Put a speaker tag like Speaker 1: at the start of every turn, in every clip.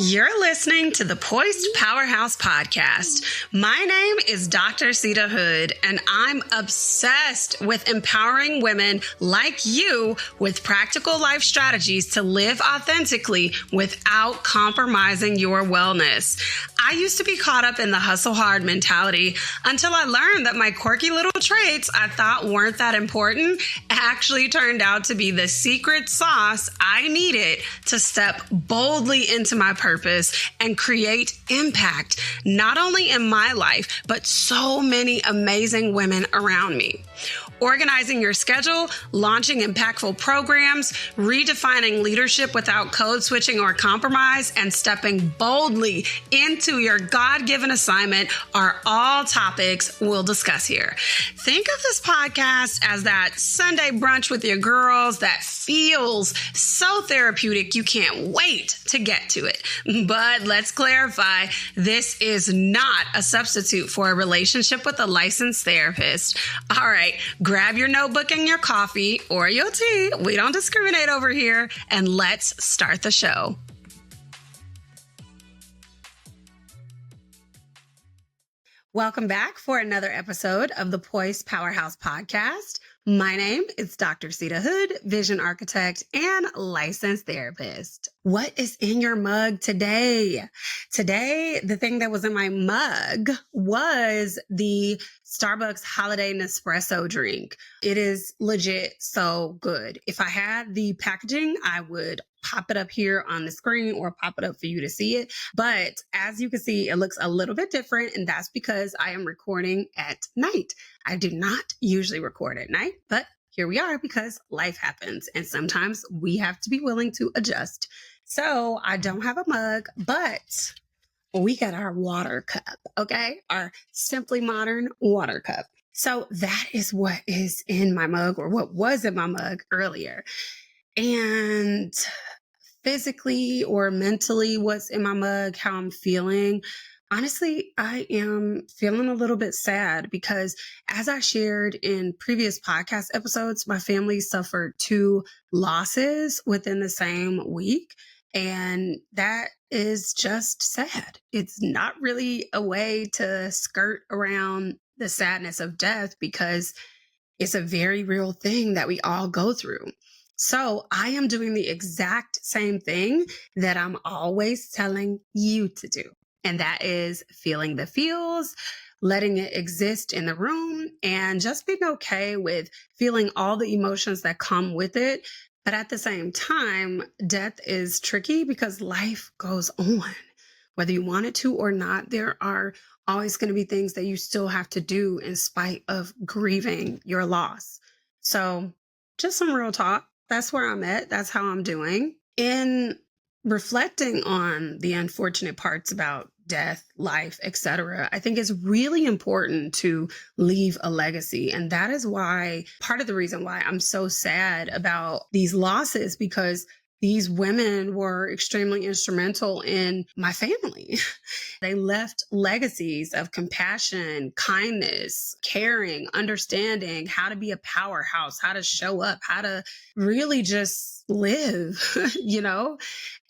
Speaker 1: You're listening to the Poised Powerhouse Podcast. My name is Dr. Sita Hood, and I'm obsessed with empowering women like you with practical life strategies to live authentically without compromising your wellness. I used to be caught up in the hustle hard mentality until I learned that my quirky little traits I thought weren't that important actually turned out to be the secret sauce I needed to step boldly into my purpose and create impact, not only in my life, but so many amazing women around me. Organizing your schedule, launching impactful programs, redefining leadership without code switching or compromise, and stepping boldly into your God-given assignment are all topics we'll discuss here. Think of this podcast as that Sunday brunch with your girls that feels so therapeutic you can't wait to get to it. But let's clarify, this is not a substitute for a relationship with a licensed therapist. All right, grab your notebook and your coffee or your tea. We don't discriminate over here. And let's start the show. Welcome back for another episode of the Poised Powerhouse Podcast. My name is Dr. Sita Hood, vision architect and licensed therapist. What is in your mug today? Today, the thing that was in my mug was the Starbucks Holiday Nespresso drink. It is legit so good. If I had the packaging, I would pop it up here on the screen or pop it up for you to see it. But as you can see, it looks a little bit different, and that's because I am recording at night. I do not usually record at night, but here we are because life happens, and sometimes we have to be willing to adjust. So I don't have a mug, but we got our water cup, okay? Our Simply Modern water cup. So that is what is in my mug, or what was in my mug earlier. And physically or mentally, what's in my mug, how I'm feeling. Honestly, I am feeling a little bit sad because, as I shared in previous podcast episodes, my family suffered 2 losses within the same week. And that is just sad. It's not really a way to skirt around the sadness of death because it's a very real thing that we all go through. So I am doing the exact same thing that I'm always telling you to do. And that is feeling the feels, letting it exist in the room, and just being okay with feeling all the emotions that come with it. But at the same time, death is tricky because life goes on. Whether you want it to or not, there are always going to be things that you still have to do in spite of grieving your loss. So just some real talk. That's where I'm at. That's how I'm doing. In reflecting on the unfortunate parts about death, life, etc., I think it's really important to leave a legacy. And that is why, part of the reason why I'm so sad about these losses, because these women were extremely instrumental in my family. They left legacies of compassion, kindness, caring, understanding, how to be a powerhouse, how to show up, how to really just live,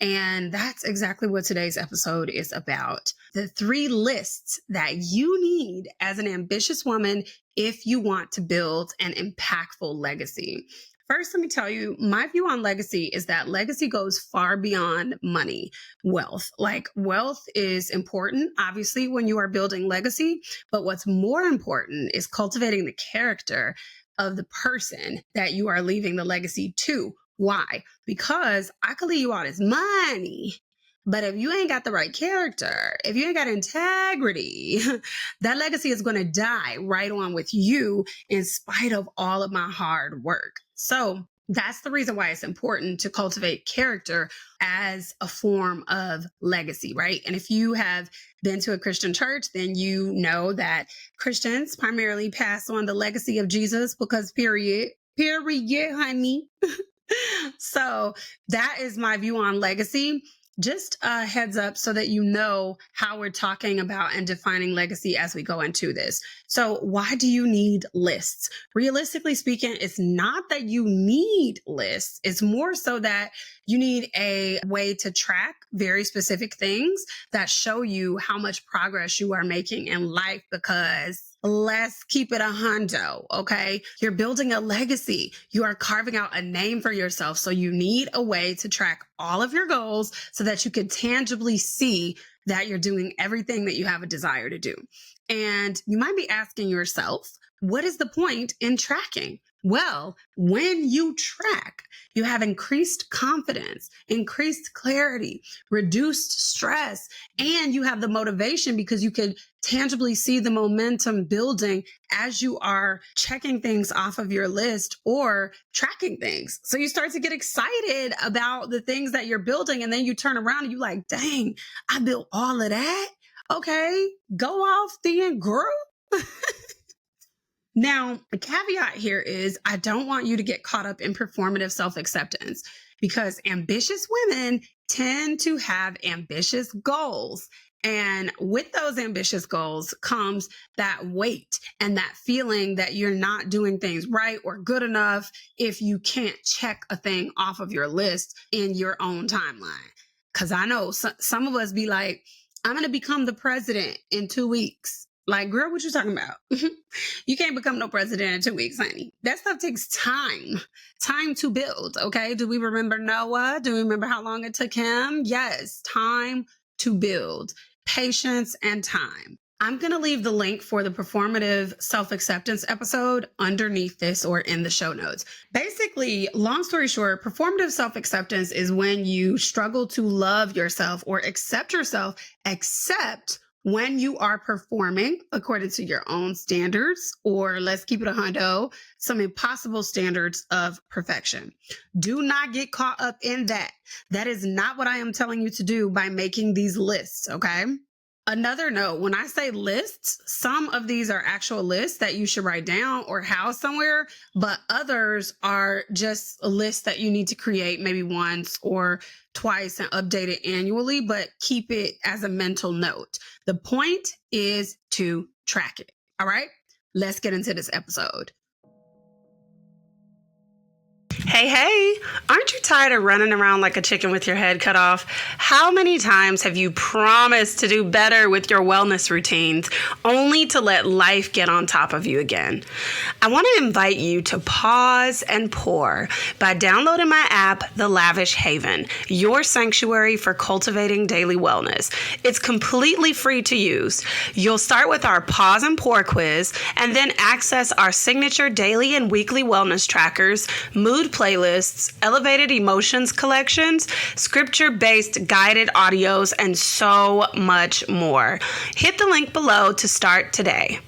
Speaker 1: And that's exactly what today's episode is about. The 3 lists that you need as an ambitious woman if you want to build an impactful legacy. First, let me tell you, my view on legacy is that legacy goes far beyond money, wealth. Like, wealth is important, obviously, when you are building legacy. But what's more important is cultivating the character of the person that you are leaving the legacy to. Why? Because I could leave you all this money, but if you ain't got the right character, if you ain't got integrity, that legacy is going to die right on with you in spite of all of my hard work. So that's the reason why it's important to cultivate character as a form of legacy, right? And if you have been to a Christian church, then you know that Christians primarily pass on the legacy of Jesus because period, honey. So that is my view on legacy. Just a heads up so that you know how we're talking about and defining legacy as we go into this. So, why do you need lists? Realistically speaking, it's not that you need lists, it's more so that you need a way to track very specific things that show you how much progress you are making in life, because let's keep it a hundo, okay? You're building a legacy. You are carving out a name for yourself. So you need a way to track all of your goals so that you can tangibly see that you're doing everything that you have a desire to do. And you might be asking yourself, what is the point in tracking? Well, when you track, you have increased confidence, increased clarity, reduced stress, and you have the motivation because you could tangibly see the momentum building as you are checking things off of your list or tracking things. So you start to get excited about the things that you're building, and then you turn around and you're like, dang, I built all of that. Okay, go off then, girl. Now, the caveat here is I don't want you to get caught up in performative self-acceptance, because ambitious women tend to have ambitious goals. And with those ambitious goals comes that weight and that feeling that you're not doing things right or good enough if you can't check a thing off of your list in your own timeline. Because I know some of us be like, I'm going to become the president in 2 weeks. Like, girl, what you talking about? You can't become no president in 2 weeks, honey. That stuff takes time to build. Okay. Do we remember Noah? Do we remember how long it took him? Yes. Time to build, patience and time. I'm going to leave the link for the performative self-acceptance episode underneath this or in the show notes. Basically, long story short, performative self-acceptance is when you struggle to love yourself or accept yourself, except when you are performing according to your own standards, or let's keep it a hundo, some impossible standards of perfection. Do not get caught up in that. That is not what I am telling you to do by making these lists, okay? Another note, when I say lists, some of these are actual lists that you should write down or house somewhere, but others are just a list that you need to create maybe once or twice and update it annually, but keep it as a mental note. The point is to track it. All right, let's get into this episode. Hey, aren't you tired of running around like a chicken with your head cut off? How many times have you promised to do better with your wellness routines only to let life get on top of you again? I want to invite you to pause and pour by downloading my app, The Lavish Haven, your sanctuary for cultivating daily wellness. It's completely free to use. You'll start with our pause and pour quiz and then access our signature daily and weekly wellness trackers, mood playlists, elevated emotions collections, scripture-based guided audios, and so much more. Hit the link below to start today.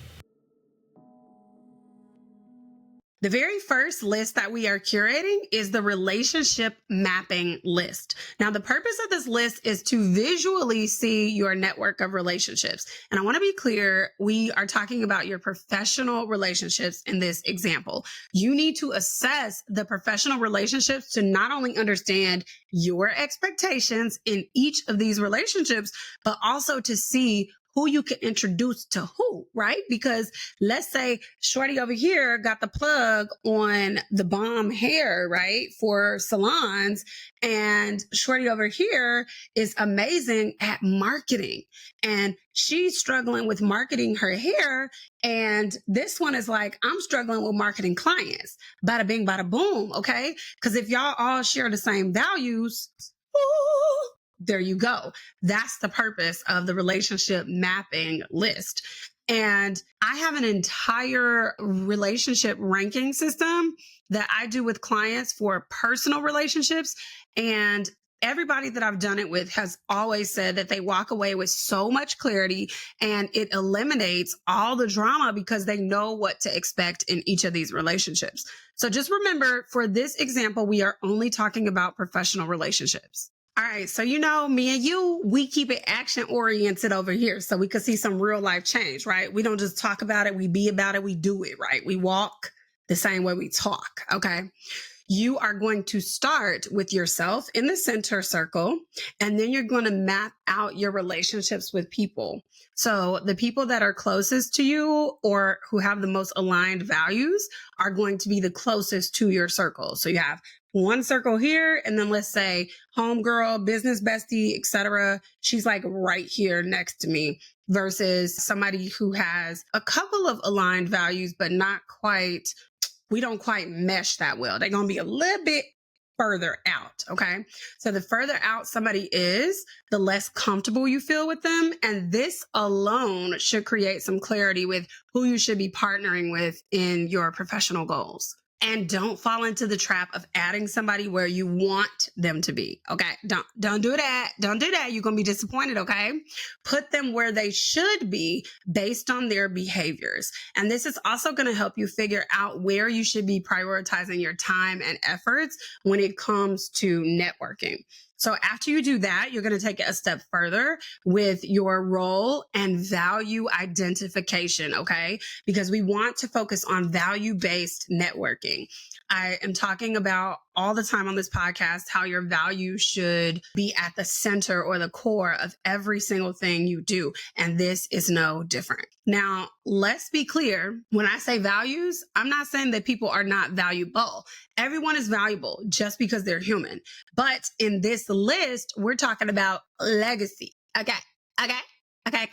Speaker 1: The very first list that we are curating is the relationship mapping list. Now, the purpose of this list is to visually see your network of relationships. And I want to be clear, we are talking about your professional relationships in this example. You need to assess the professional relationships to not only understand your expectations in each of these relationships, but also to see who you can introduce to who, right? Because let's say shorty over here got the plug on the bomb hair, right? For salons. And shorty over here is amazing at marketing. And she's struggling with marketing her hair. And this one is like, I'm struggling with marketing clients. Bada bing, bada boom. Okay. Because if y'all all share the same values, ooh, there you go. That's the purpose of the relationship mapping list. And I have an entire relationship ranking system that I do with clients for personal relationships. And everybody that I've done it with has always said that they walk away with so much clarity and it eliminates all the drama because they know what to expect in each of these relationships. So just remember, for this example, we are only talking about professional relationships. All right. So, me and you, we keep it action oriented over here so we could see some real life change, right? We don't just talk about it. We be about it. We do it, right? We walk the same way we talk. Okay. you are going to start with yourself in the center circle, and then you're going to map out your relationships with people. So the people that are closest to you or who have the most aligned values are going to be the closest to your circle. So you have one circle here, and then let's say homegirl, business bestie, etc. She's like right here next to me, versus somebody who has a couple of aligned values, but not quite, we don't quite mesh that well. They're going to be a little bit further out. Okay. So the further out somebody is, the less comfortable you feel with them. And this alone should create some clarity with who you should be partnering with in your professional goals. And don't fall into the trap of adding somebody where you want them to be. Okay. Don't do that. Don't do that. You're going to be disappointed. Okay. Put them where they should be based on their behaviors. And this is also going to help you figure out where you should be prioritizing your time and efforts when it comes to networking. So after you do that, you're going to take it a step further with your role and value identification, okay? Because we want to focus on value-based networking. I am talking about all the time on this podcast how your values should be at the center or the core of every single thing you do. And this is no different. Now, let's be clear. When I say values, I'm not saying that people are not valuable. Everyone is valuable just because they're human. But in this list, we're talking about legacy. Okay,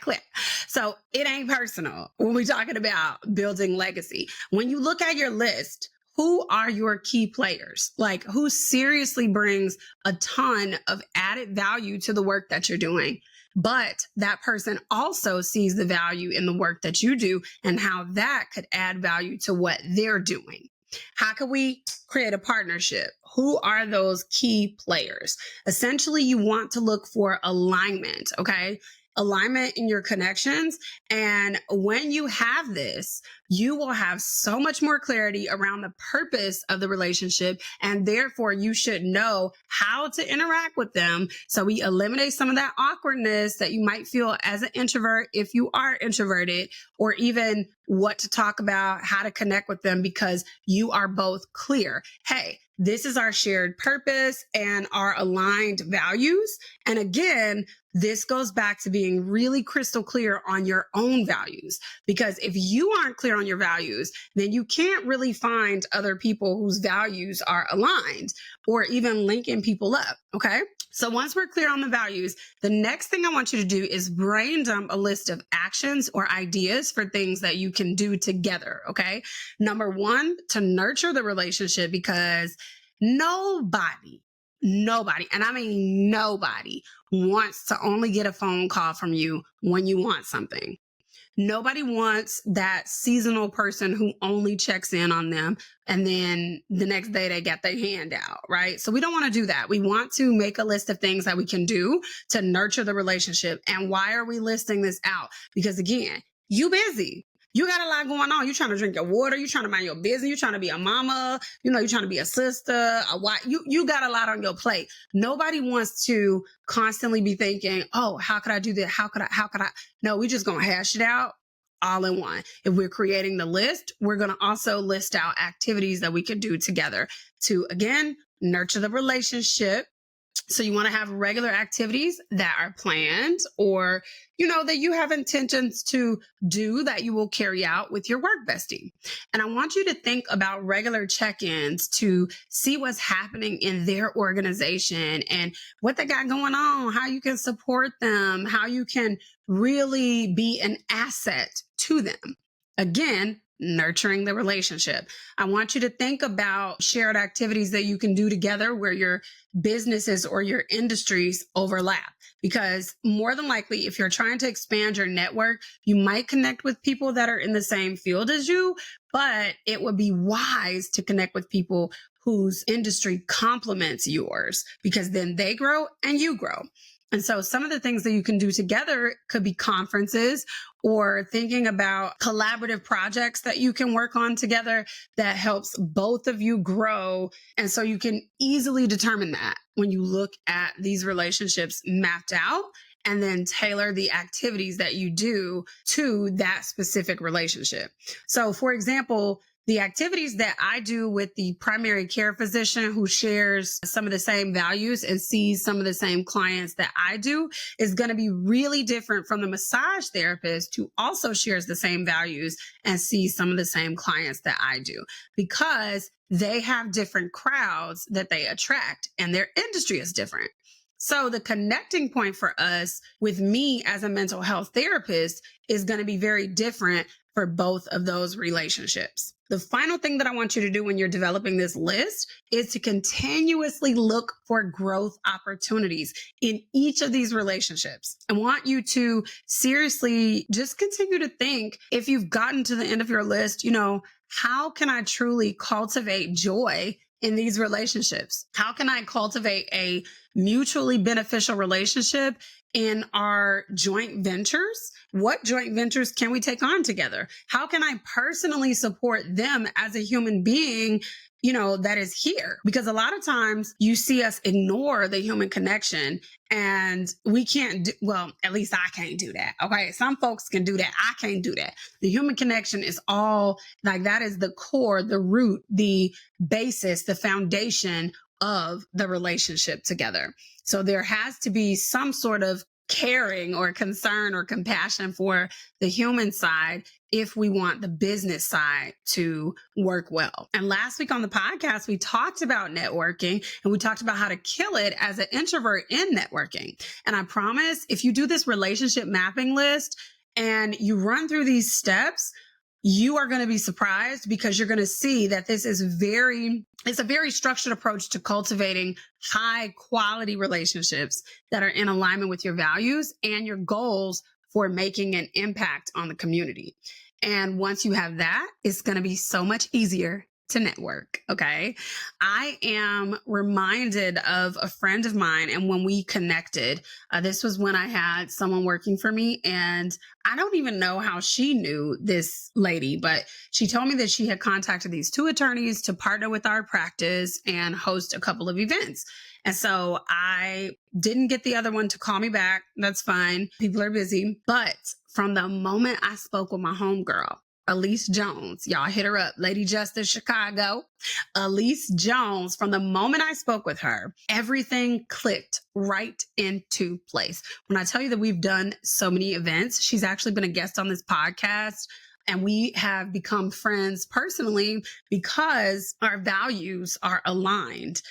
Speaker 1: clear. So it ain't personal when we're talking about building legacy. When you look at your list, who are your key players? Like, who seriously brings a ton of added value to the work that you're doing? But that person also sees the value in the work that you do and how that could add value to what they're doing. How can we create a partnership? Who are those key players? Essentially, you want to look for alignment, okay? Alignment in your connections. And when you have this, you will have so much more clarity around the purpose of the relationship. And therefore, you should know how to interact with them. So we eliminate some of that awkwardness that you might feel as an introvert if you are introverted, or even what to talk about, how to connect with them, because you are both clear. Hey, this is our shared purpose and our aligned values. And again, this goes back to being really crystal clear on your own values, because if you aren't clear on your values, then you can't really find other people whose values are aligned or even linking people up. Okay. So once we're clear on the values, the next thing I want you to do is brain dump a list of actions or ideas for things that you can do together. Okay. Number one, to nurture the relationship, because nobody, and I mean nobody, wants to only get a phone call from you when you want something. Nobody wants that seasonal person who only checks in on them and then the next day they get their hand out, right? So we don't want to do that. We want to make a list of things that we can do to nurture the relationship. And why are we listing this out? Because again, you busy. You got a lot going on. You're trying to drink your water. You're trying to mind your business. You're trying to be a mama. You're trying to be a sister, a wife. You got a lot on your plate. Nobody wants to constantly be thinking, oh, how could I do this? How could I? No, we just going to hash it out all in one. If we're creating the list, we're going to also list out activities that we can do together to, again, nurture the relationship. So you want to have regular activities that are planned, or, that you have intentions to do that you will carry out with your work bestie. And I want you to think about regular check-ins to see what's happening in their organization and what they got going on, how you can support them, how you can really be an asset to them. Again, nurturing the relationship. I want you to think about shared activities that you can do together where your businesses or your industries overlap. Because more than likely, if you're trying to expand your network, you might connect with people that are in the same field as you, but it would be wise to connect with people whose industry complements yours, because then they grow and you grow. And so some of the things that you can do together could be conferences, or thinking about collaborative projects that you can work on together that helps both of you grow. And so you can easily determine that when you look at these relationships mapped out, and then tailor the activities that you do to that specific relationship. So for example, The activities that I do with the primary care physician who shares some of the same values and sees some of the same clients that I do is going to be really different from the massage therapist who also shares the same values and sees some of the same clients that I do, because they have different crowds that they attract and their industry is different. So the connecting point for us with me as a mental health therapist is going to be very different for both of those relationships. The final thing that I want you to do when you're developing this list is to continuously look for growth opportunities in each of these relationships. I want you to seriously just continue to think, if you've gotten to the end of your list, how can I truly cultivate joy in these relationships? How can I cultivate a mutually beneficial relationship in our joint ventures? What joint ventures can we take on together? How can I personally support them as a human being, that is here? Because a lot of times you see us ignore the human connection and we can't at least I can't do that. Okay. Some folks can do that. I can't do that. The human connection is all like, that is the core, the root, the basis, the foundation of the relationship together. So there has to be some sort of caring or concern or compassion for the human side if we want the business side to work well. And last week on the podcast, we talked about networking and we talked about how to kill it as an introvert in networking. And I promise, if you do this relationship mapping list and you run through these steps, you are going to be surprised, because you're going to see that this is it's a very structured approach to cultivating high quality relationships that are in alignment with your values and your goals for making an impact on the community. And once you have that, it's going to be so much easier to network. Okay. I am reminded of a friend of mine. And when we connected, this was when I had someone working for me, and I don't even know how she knew this lady, but she told me that she had contacted these two attorneys to partner with our practice and host a couple of events. And so I didn't get the other one to call me back. That's fine. People are busy. But from the moment I spoke with my homegirl, Elise Jones, y'all hit her up, Lady Justice Chicago, Elise Jones, from the moment I spoke with her, everything clicked right into place. When I tell you that we've done so many events, she's actually been a guest on this podcast. And we have become friends personally because our values are aligned.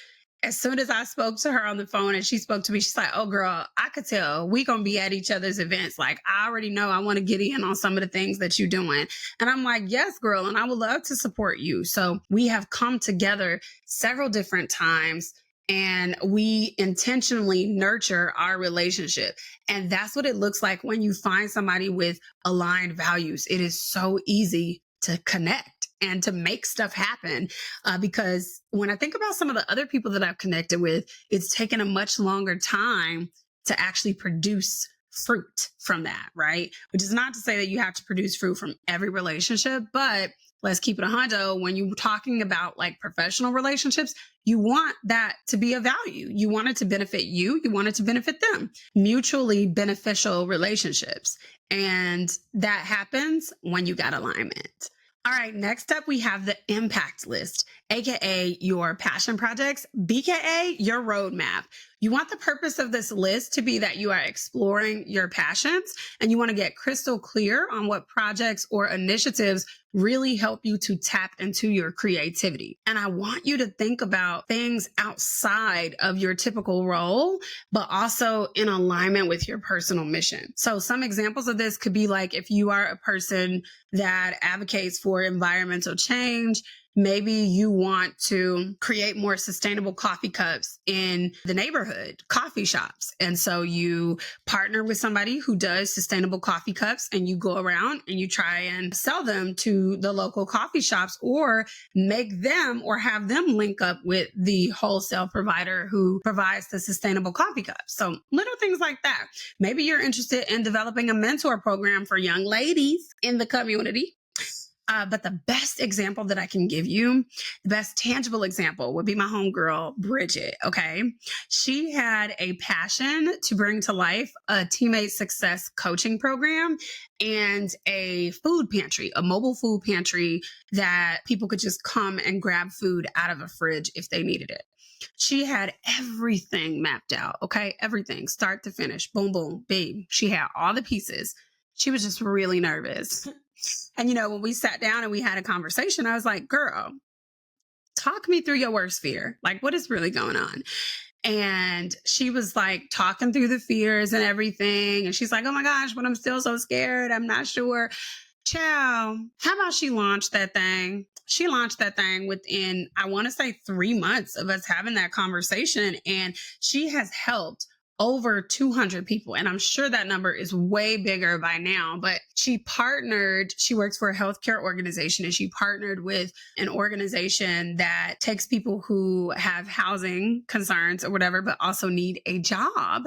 Speaker 1: As soon as I spoke to her on the phone and she spoke to me, she's like, oh, girl, I could tell we going to be at each other's events. Like, I already know I want to get in on some of the things that you're doing. And I'm like, yes, girl. And I would love to support you. So we have come together several different times, and we intentionally nurture our relationship. And that's what it looks like when you find somebody with aligned values. It is so easy to connect and to make stuff happen. Because when I think about some of the other people that I've connected with, it's taken a much longer time to actually produce fruit from that, right? Which is not to say that you have to produce fruit from every relationship, but let's keep it a hundo. When you're talking about like professional relationships, you want that to be a value. You want it to benefit you. You want it to benefit them. Mutually beneficial relationships. And that happens when you got alignment. All right, next up, we have the impact list, aka your passion projects, BKA your roadmap. You want the purpose of this list to be that you are exploring your passions and you want to get crystal clear on what projects or initiatives really help you to tap into your creativity. And I want you to think about things outside of your typical role, but also in alignment with your personal mission. So some examples of this could be like, if you are a person that advocates for environmental change, maybe you want to create more sustainable coffee cups in the neighborhood coffee shops. And so you partner with somebody who does sustainable coffee cups, and you go around and you try and sell them to the local coffee shops, or make them or have them link up with the wholesale provider who provides the sustainable coffee cups. So little things like that. Maybe you're interested in developing a mentor program for young ladies in the community. But the best example that I can give you, the best tangible example would be my homegirl, Bridget. Okay. She had a passion to bring to life a teammate success coaching program and a food pantry, a mobile food pantry that people could just come and grab food out of a fridge if they needed it. She had everything mapped out. Okay. Everything, start to finish. Boom, boom, babe. She had all the pieces. She was just really nervous. And, when we sat down and we had a conversation, I was like, girl, talk me through your worst fear. Like, what is really going on? And she was like talking through the fears and everything. And she's like, oh my gosh, but I'm still so scared. I'm not sure. Ciao. How about she launched that thing? She launched that thing within, I want to say 3 months of us having that conversation. And she has helped over 200 people. And I'm sure that number is way bigger by now, but she works for a healthcare organization, and she partnered with an organization that takes people who have housing concerns or whatever, but also need a job,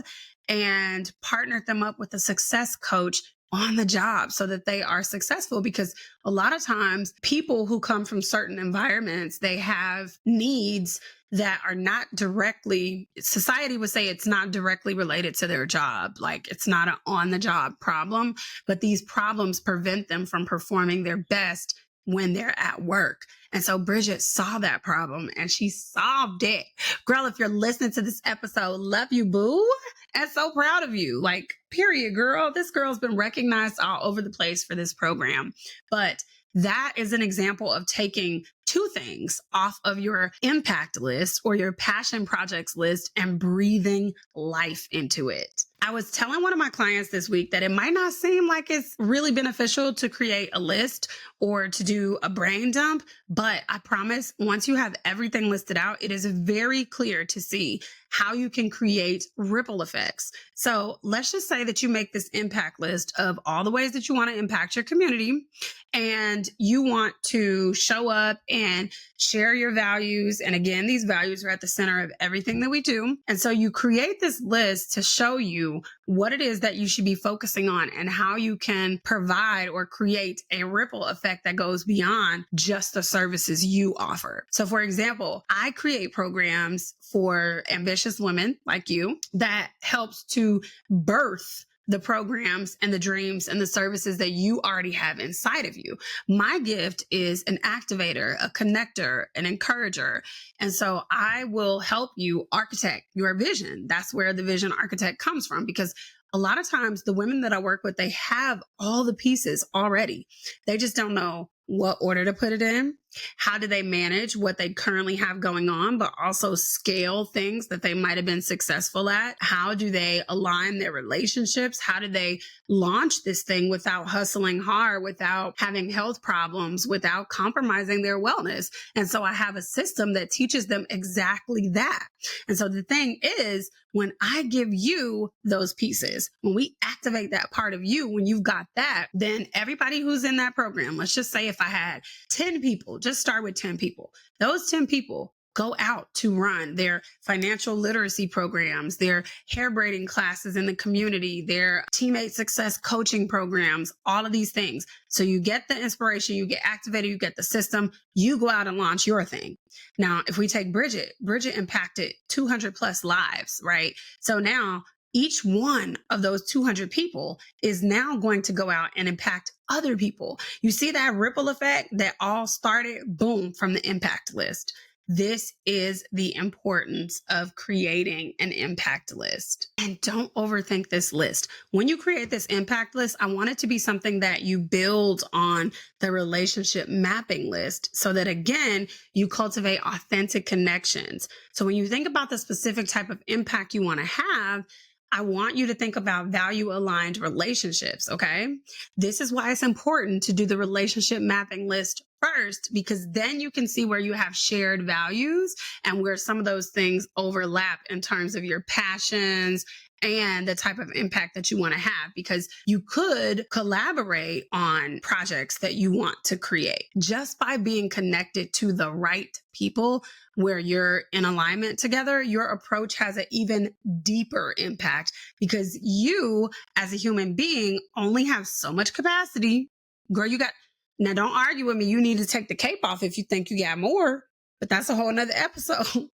Speaker 1: and partnered them up with a success coach on the job so that they are successful. Because a lot of times people who come from certain environments, they have needs that are not directly, society would say it's not directly related to their job. Like, it's not an on the job problem, but these problems prevent them from performing their best when they're at work. And so Bridget saw that problem and she solved it. Girl, if you're listening to this episode, love you, boo. And so proud of you. Like, period, girl. This girl's been recognized all over the place for this program. But that is an example of taking two things off of your impact list or your passion projects list and breathing life into it. I was telling one of my clients this week that it might not seem like it's really beneficial to create a list or to do a brain dump, but I promise once you have everything listed out, it is very clear to see how you can create ripple effects. So let's just say that you make this impact list of all the ways that you want to impact your community, and you want to show up and share your values. And again, these values are at the center of everything that we do. And so you create this list to show you what it is that you should be focusing on and how you can provide or create a ripple effect that goes beyond just the services you offer. So for example, I create programs for ambitious women like you that helps to birth the programs and the dreams and the services that you already have inside of you. My gift is an activator, a connector, an encourager. And so I will help you architect your vision. That's where the vision architect comes from, because a lot of times the women that I work with, they have all the pieces already. They just don't know what order to put it in. How do they manage what they currently have going on, but also scale things that they might have been successful at? How do they align their relationships? How do they launch this thing without hustling hard, without having health problems, without compromising their wellness? And so I have a system that teaches them exactly that. And so the thing is, when I give you those pieces, when we activate that part of you, when you've got that, then everybody who's in that program, let's just say if I had 10 people, just start with 10 people. Those 10 people go out to run their financial literacy programs, their hair braiding classes in the community, their teammate success coaching programs, all of these things. So you get the inspiration, you get activated, you get the system, you go out and launch your thing. Now, if we take Bridget impacted 200 plus lives, right? So now each one of those 200 people is now going to go out and impact other people. You see that ripple effect that all started, boom, from the impact list. This is the importance of creating an impact list. And don't overthink this list. When you create this impact list, I want it to be something that you build on the relationship mapping list so that, again, you cultivate authentic connections. So when you think about the specific type of impact you want to have, I want you to think about value aligned relationships. Okay. This is why it's important to do the relationship mapping list first, because then you can see where you have shared values and where some of those things overlap in terms of your passions and the type of impact that you want to have, because you could collaborate on projects that you want to create just by being connected to the right people where you're in alignment together. Your approach has an even deeper impact because you as a human being only have so much capacity. Girl, you got Now, don't argue with me. You need to take the cape off if you think you got more, but that's a whole nother episode.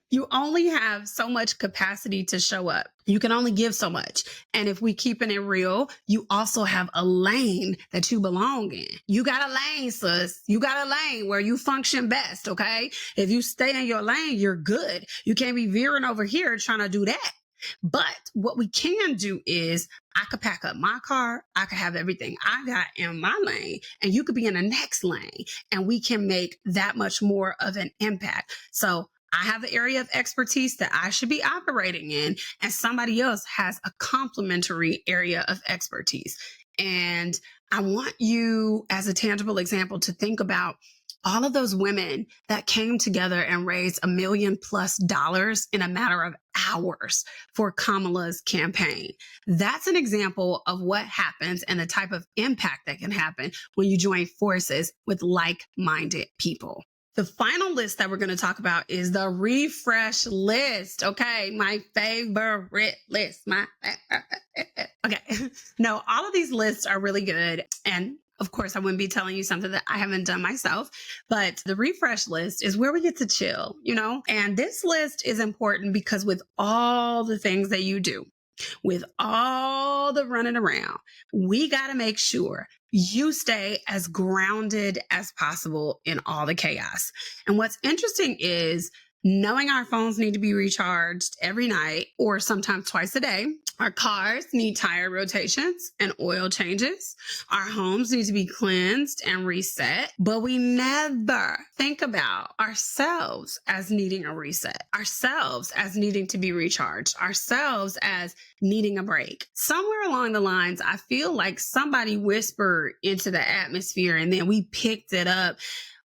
Speaker 1: You only have so much capacity to show up. You can only give so much. And if we keeping it real, you also have a lane that you belong in. You got a lane, sis. You got a lane where you function best, okay? If you stay in your lane, you're good. You can't be veering over here trying to do that. But what we can do is I could pack up my car. I could have everything I got in my lane and you could be in the next lane and we can make that much more of an impact. So I have an area of expertise that I should be operating in, and somebody else has a complementary area of expertise. And I want you, as a tangible example, to think about all of those women that came together and raised $1 million+ in a matter of hours for Kamala's campaign. That's an example of what happens and the type of impact that can happen when you join forces with like-minded people. The final list that we're going to talk about is the refresh list. Okay, my favorite list. Okay, no, all of these lists are really good. And of course, I wouldn't be telling you something that I haven't done myself, but the refresh list is where we get to chill, And this list is important because with all the things that you do, with all the running around, we got to make sure you stay as grounded as possible in all the chaos. And what's interesting is knowing our phones need to be recharged every night or sometimes twice a day. Our cars need tire rotations and oil changes. Our homes need to be cleansed and reset. But we never think about ourselves as needing a reset, ourselves as needing to be recharged, ourselves as needing a break. Somewhere along the lines, I feel like somebody whispered into the atmosphere and then we picked it up.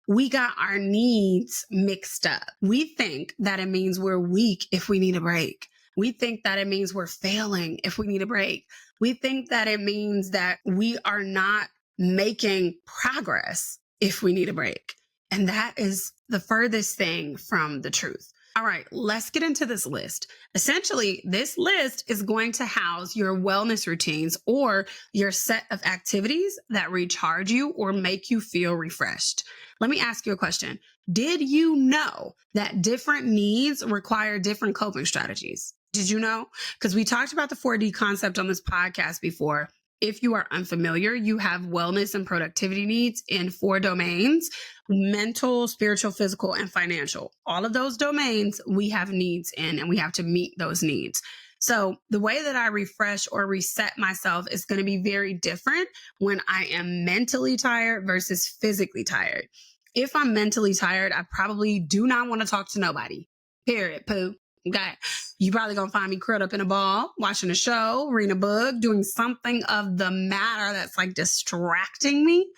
Speaker 1: We got our needs mixed up. We think that it means we're weak if we need a break. We think that it means we're failing if we need a break. We think that it means that we are not making progress if we need a break. And that is the furthest thing from the truth. All right, let's get into this list. Essentially, this list is going to house your wellness routines or your set of activities that recharge you or make you feel refreshed. Let me ask you a question. Did you know that different needs require different coping strategies? Did you know? Because we talked about the 4D concept on this podcast before. If you are unfamiliar, you have wellness and productivity needs in 4 domains: mental, spiritual, physical, and financial. All of those domains we have needs in, and we have to meet those needs. So the way that I refresh or reset myself is going to be very different when I am mentally tired versus physically tired. If I'm mentally tired, I probably do not want to talk to nobody. Period. Poo. Okay. You probably gonna find me curled up in a ball, watching a show, reading a book, doing something of the matter that's like distracting me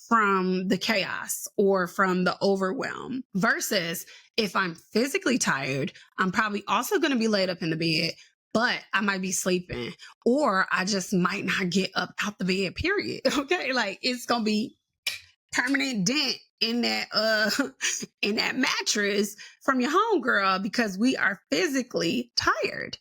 Speaker 1: from the chaos or from the overwhelm. Versus if I'm physically tired, I'm probably also gonna be laid up in the bed, but I might be sleeping or I just might not get up out the bed, period. Okay. Like it's gonna be permanent dent in that mattress from your homegirl because we are physically tired.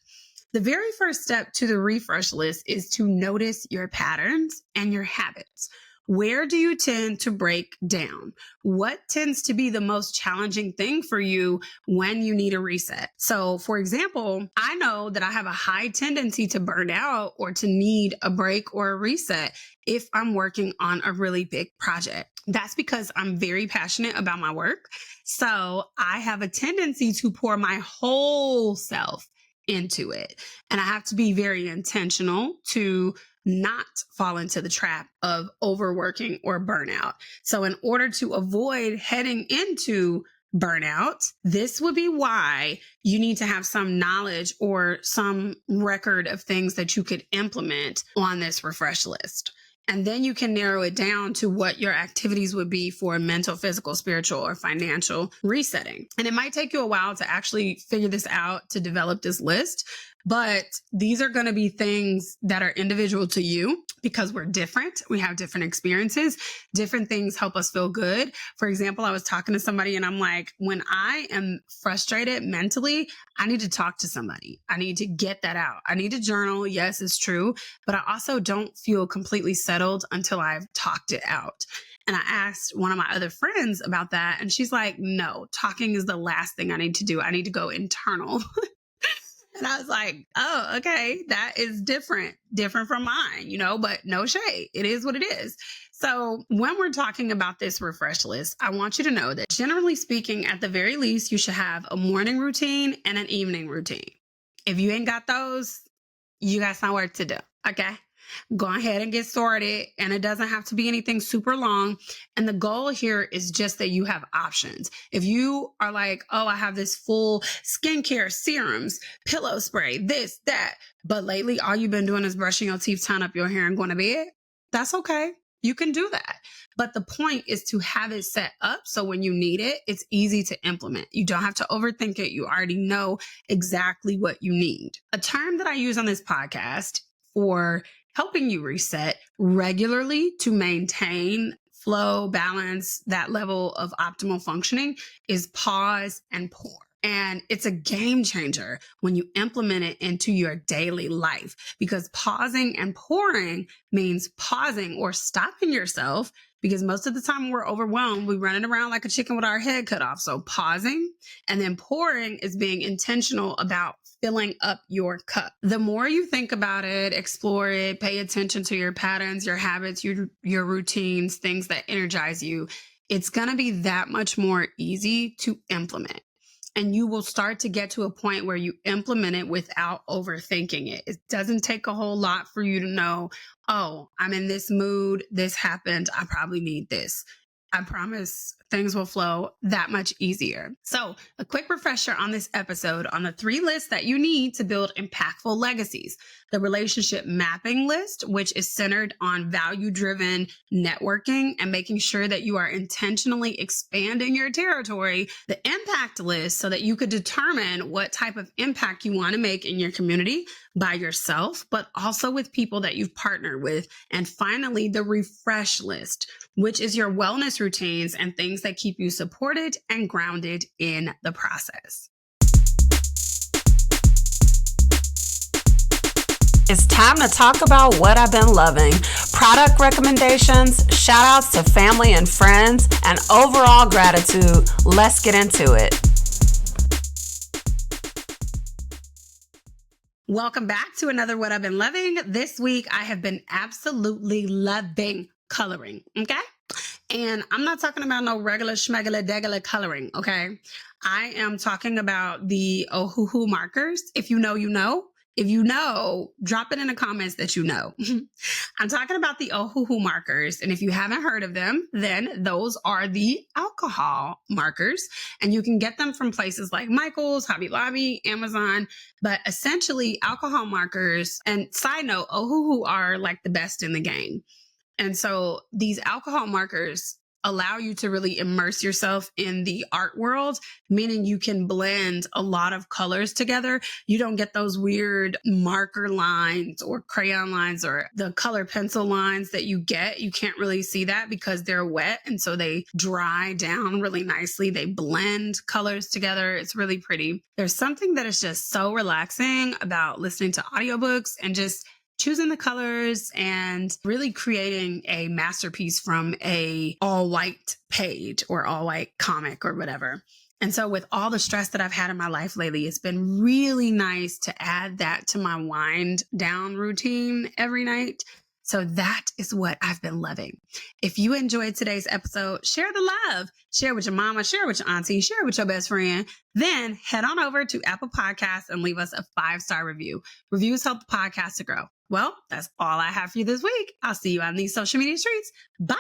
Speaker 1: The very first step to the refresh list is to notice your patterns and your habits. Where do you tend to break down? What tends to be the most challenging thing for you when you need a reset? So, for example, I know that I have a high tendency to burn out or to need a break or a reset if I'm working on a really big project. That's because I'm very passionate about my work. So I have a tendency to pour my whole self into it. And I have to be very intentional to not fall into the trap of overworking or burnout. So in order to avoid heading into burnout, this would be why you need to have some knowledge or some record of things that you could implement on this refresh list. And then you can narrow it down to what your activities would be for mental, physical, spiritual, or financial resetting. And it might take you a while to actually figure this out, to develop this list. But these are going to be things that are individual to you because we're different. We have different experiences. Different things help us feel good. For example, I was talking to somebody and I'm like, when I am frustrated mentally, I need to talk to somebody. I need to get that out. I need to journal. Yes, it's true. But I also don't feel completely settled until I've talked it out. And I asked one of my other friends about that. And she's like, no, talking is the last thing I need to do. I need to go internal. And I was like, oh, okay, that is different from mine, but no shade. It is what it is. So when we're talking about this refresh list, I want you to know that generally speaking, at the very least, you should have a morning routine and an evening routine. If you ain't got those, you got some work to do. Okay. Go ahead and get started. And it doesn't have to be anything super long. And the goal here is just that you have options. If you are like, oh, I have this full skincare, serums, pillow spray, this, that, but lately all you've been doing is brushing your teeth, tying up your hair and going to bed, that's okay. You can do that. But the point is to have it set up so when you need it, it's easy to implement. You don't have to overthink it. You already know exactly what you need. A term that I use on this podcast for helping you reset regularly to maintain flow, balance, that level of optimal functioning is pause and pour. And it's a game changer when you implement it into your daily life, because pausing and pouring means pausing or stopping yourself, because most of the time we're overwhelmed. We're running around like a chicken with our head cut off. So pausing, and then pouring is being intentional about filling up your cup. The more you think about it, explore it, pay attention to your patterns, your habits, your routines, things that energize you, it's going to be that much more easy to implement. And you will start to get to a point where you implement it without overthinking it. It doesn't take a whole lot for you to know, oh, I'm in this mood. This happened. I probably need this. I promise things will flow that much easier. So a quick refresher on this episode on the 3 lists that you need to build impactful legacies. The relationship mapping list, which is centered on value-driven networking and making sure that you are intentionally expanding your territory. The impact list, so that you could determine what type of impact you want to make in your community by yourself, but also with people that you've partnered with. And finally, the refresh list, which is your wellness routines and things that keep you supported and grounded in the process. It's time to talk about what I've been loving. Product recommendations, shout outs to family and friends, and overall gratitude. Let's get into it. Welcome back to another What I've Been Loving. This week, I have been absolutely loving coloring, okay? And I'm not talking about no regular schmegula degula coloring, okay? I am talking about the Ohuhu markers. If you know, you know. If you know, drop it in the comments that you know. I'm talking about the Ohuhu markers. And if you haven't heard of them, then those are the alcohol markers. And you can get them from places like Michael's, Hobby Lobby, Amazon. But essentially, alcohol markers, and side note, Ohuhu are like the best in the game. And so these alcohol markers allow you to really immerse yourself in the art world, meaning you can blend a lot of colors together. You don't get those weird marker lines or crayon lines or the color pencil lines that you get. You can't really see that because they're wet. And so they dry down really nicely. They blend colors together. It's really pretty. There's something that is just so relaxing about listening to audiobooks and just choosing the colors and really creating a masterpiece from a all white page or all white comic or whatever. And so with all the stress that I've had in my life lately, it's been really nice to add that to my wind down routine every night. So that is what I've been loving. If you enjoyed today's episode, share the love. Share with your mama, share with your auntie, share with your best friend. Then head on over to Apple Podcasts and leave us a 5-star review. Reviews help the podcast to grow. Well, that's all I have for you this week. I'll see you on these social media streets. Bye.